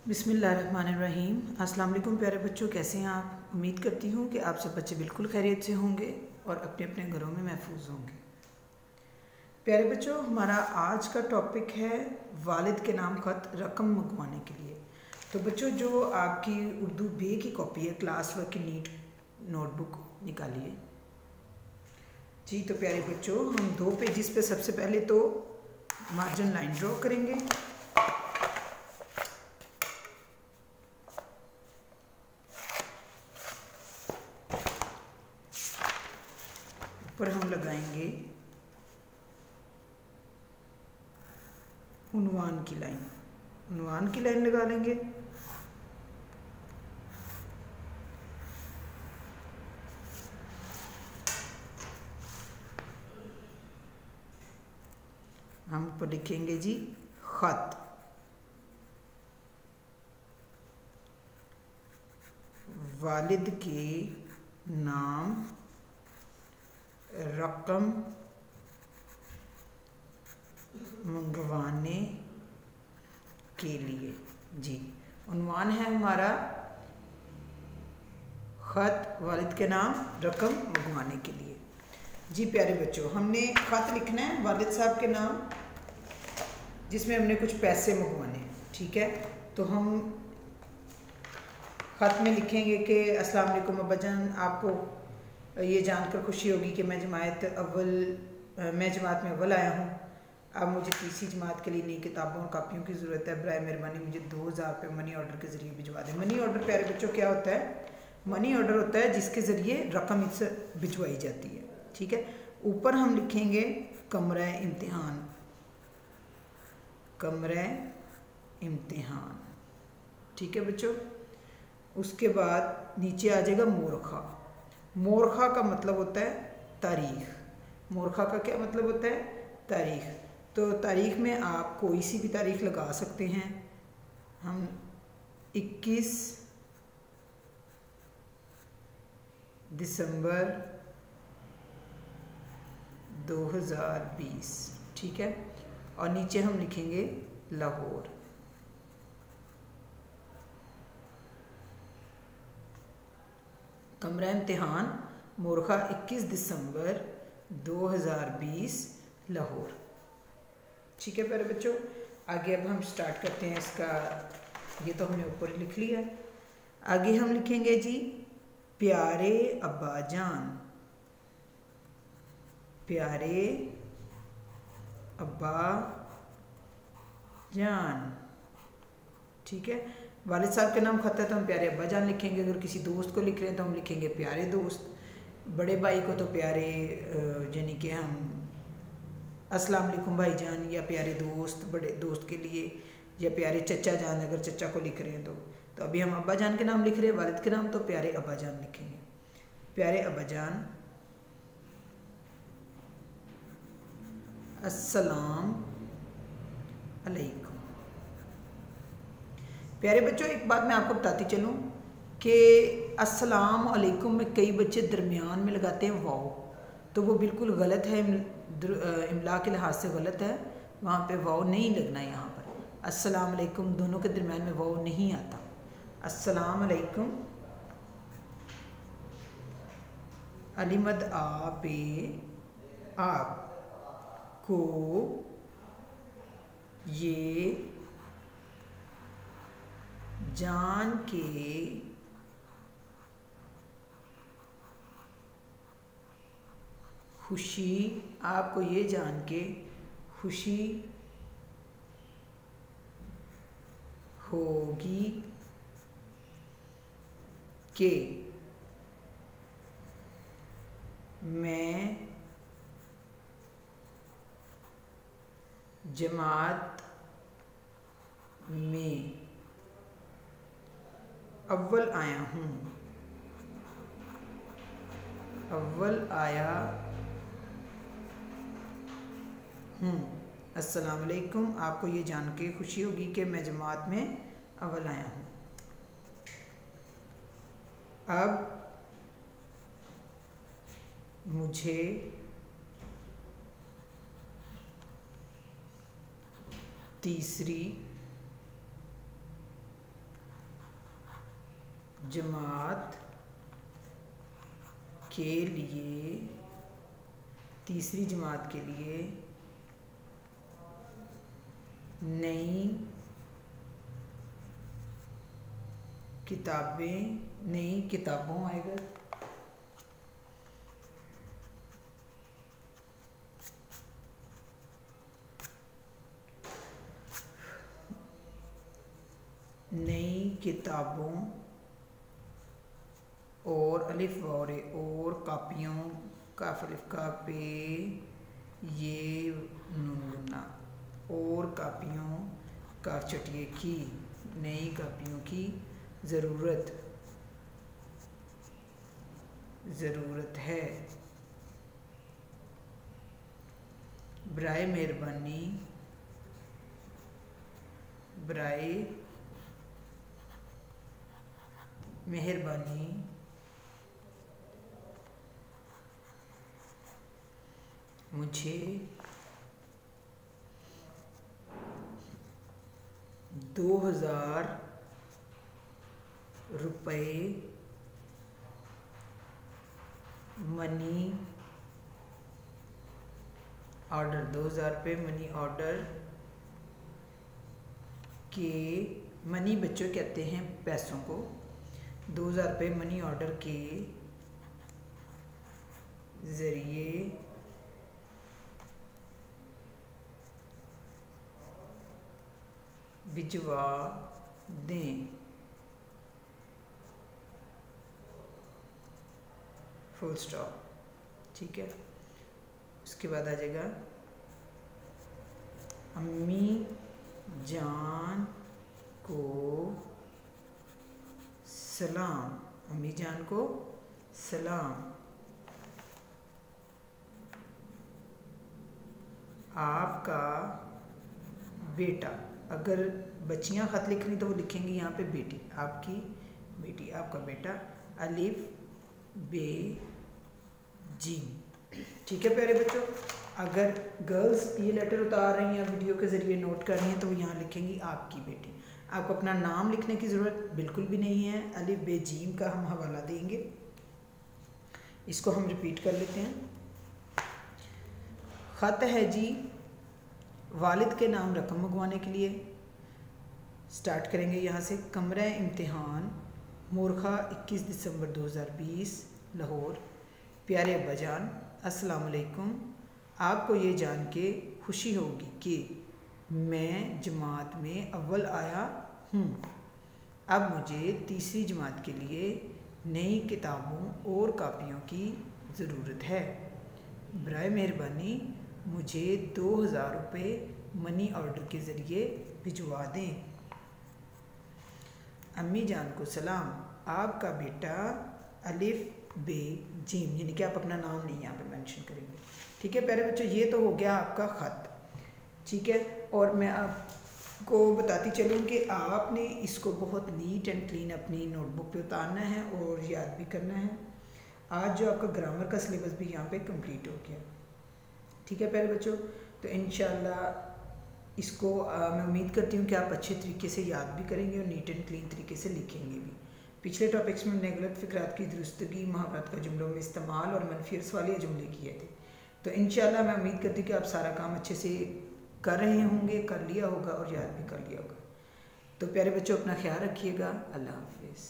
बिस्मिल्लाहिर्रहमानिर्रहीम। अस्सलाम वालेकुम प्यारे बच्चों, कैसे हैं आप? उम्मीद करती हूँ कि आप सब बच्चे बिल्कुल खैरियत से होंगे और अपने अपने घरों में महफूज होंगे। प्यारे बच्चों, हमारा आज का टॉपिक है वालिद के नाम ख़त रकम मंगवाने के लिए। तो बच्चों, जो आपकी उर्दू बे की कॉपी है, क्लास वर्क की नीट नोटबुक निकालिए जी। तो प्यारे बच्चों, हम 2 पेजेस पे सबसे पहले तो मार्जिन लाइन ड्रॉ करेंगे। ऊपर हम लगाएंगे उन्वान की लाइन लगा लेंगे। हम ऊपर लिखेंगे जी ख़त, वालिद के नाम रकम मंगवाने के लिए जी। उन्वान है हमारा ख़त वालिद के नाम रकम मंगवाने के लिए जी। प्यारे बच्चों, हमने ख़त लिखना है वालिद साहब के नाम, जिसमें हमने कुछ पैसे मंगवाने हैं, ठीक है। तो हम ख़त में लिखेंगे कि अस्सलाम वालेकुम अब्बाजान, आपको ये जानकर खुशी होगी कि मैं जमात में अव्वल आया हूँ। अब मुझे तीसरी जमात के लिए नई किताबों और कापियों की ज़रूरत है। बराए मेहरबानी मुझे 2000 रुपये मनी ऑर्डर के ज़रिए भिजवा दें। मनी ऑर्डर प्यारे बच्चों क्या होता है? मनी ऑर्डर होता है जिसके ज़रिए रकम इससे भिजवाई जाती है, ठीक है। ऊपर हम लिखेंगे कमरा इम्तिहान, ठीक है बच्चों। उसके बाद नीचे आ जाएगा मोरखा का मतलब होता है तारीख। मोरखा का क्या मतलब होता है? तारीख। तो तारीख में आप कोई सी भी तारीख लगा सकते हैं। हम 21 दिसंबर 2020, ठीक है। और नीचे हम लिखेंगे लाहौर। कमरा इम्तिहान मोरखा 21 दिसंबर 2020 लाहौर, ठीक है प्यारे बच्चों। आगे अब हम स्टार्ट करते हैं इसका। ये तो हमने ऊपर लिख लिया। आगे हम लिखेंगे जी प्यारे अब्बा जान, प्यारे अब्बा जान, ठीक है। वालिद साहब के नाम ख़त है तो हम प्यारे अब्बा जान लिखेंगे। अगर किसी दोस्त को लिख रहे हैं तो हम लिखेंगे प्यारे दोस्त। बड़े भाई को तो प्यारे यानी कि हम अस्सलाम वालेकुम भाई जान, या प्यारे दोस्त बड़े दोस्त के लिए, या प्यारे चचा जान अगर चचा को लिख रहे हैं तो अभी हम अब्बा जान के नाम लिख रहे हैं, वालिद के नाम, तो प्यारे अब्बा जान लिखेंगे। प्यारे अब्बा जान अस्सलाम अलैकुम। प्यारे बच्चों, एक बात मैं आपको बताती चलूँ कि अस्सलाम अलैकुम में कई बच्चे दरमियान में लगाते हैं वाव, तो वो बिल्कुल गलत है, इमला के लिहाज से गलत है। वहाँ पे वाव नहीं लगना है। यहाँ पर अस्सलाम अलैकुम दोनों के दरमियान में वाव नहीं आता। अस्सलाम अलैकुम अलीमद आपको ये जान के खुशी, आपको ये जान के खुशी होगी कि मैं जमात में अव्वल आया हूँ। अस्सलाम वालेकुम, आपको ये जान के खुशी होगी कि मैं जमात में अव्वल आया हूँ। अब मुझे तीसरी जमात के लिए, तीसरी जमात के लिए नई किताबों आएगा, नई किताबों और अलिफ वारे और कापियों, काफ अलिफ का पे ये नूना, और कापियों का चटिए की, नई कापियों की ज़रूरत है। बराए मेहरबानी मुझे 2000 रुपये मनी ऑर्डर, 2000 रुपये मनी ऑर्डर के, मनी बच्चों कहते हैं पैसों को, 2000 रुपये मनी ऑर्डर के ज़रिए भिजवा दें। Full stop. ठीक है, उसके बाद आ जाएगा अम्मी जान को सलाम, अम्मी जान को सलाम, आपका बेटा, अगर बच्चियां ख़त लिख रही तो वो लिखेंगी यहाँ पे बेटी, आपकी बेटी, आपका बेटा, अलिफ बे जीम। ठीक है प्यारे बच्चों, अगर गर्ल्स ये लेटर उतार रही हैं, वीडियो के ज़रिए नोट कर रही हैं, तो वो यहाँ लिखेंगी आपकी बेटी। आपको अपना नाम लिखने की ज़रूरत बिल्कुल भी नहीं है, अलिफ बे जीम का हम हवाला देंगे। इसको हम रिपीट कर लेते हैं। ख़त है जी वालिद के नाम रकम मंगवाने के लिए। स्टार्ट करेंगे यहाँ से। कमरा इम्तिहान मोरखा 21 दिसंबर 2020 लाहौर। प्यारे अब्बा जान, अस्सलाम वालेकुम। आपको ये जान के खुशी होगी कि मैं जमात में अव्वल आया हूँ। अब मुझे तीसरी जमात के लिए नई किताबों और कापियों की ज़रूरत है। बराए मेहरबानी मुझे 2000 रुपये मनी ऑर्डर के ज़रिए भिजवा दें। अम्मी जान को सलाम, आपका बेटा अलिफ बे जीम, यानी कि आप अपना नाम नहीं यहाँ पे मेंशन करेंगे। ठीक है प्यारे बच्चों, ये तो हो गया आपका ख़त। ठीक है, और मैं आपको बताती चलूँ कि आपने इसको बहुत नीट एंड क्लीन अपनी नोटबुक पे उतारना है और याद भी करना है। आज जो आपका ग्रामर का सिलेबस भी यहाँ पे कंप्लीट हो गया। ठीक है प्यारे बच्चों, तो इंशाल्लाह इसको मैं उम्मीद करती हूँ कि आप अच्छे तरीके से याद भी करेंगे और नीट एंड क्लीन तरीके से लिखेंगे भी। पिछले टॉपिक्स में हमने गलत फ़िक्रात की दुरुस्तगी, मुहावरात का जुमलों में इस्तेमाल और मनफी वाले जुमले किए थे। तो इंशाल्लाह मैं उम्मीद करती हूँ कि आप सारा काम अच्छे से कर रहे होंगे, कर लिया होगा और याद भी कर लिया होगा। तो प्यारे बच्चों, अपना ख्याल रखिएगा। अल्लाह हाफिज़।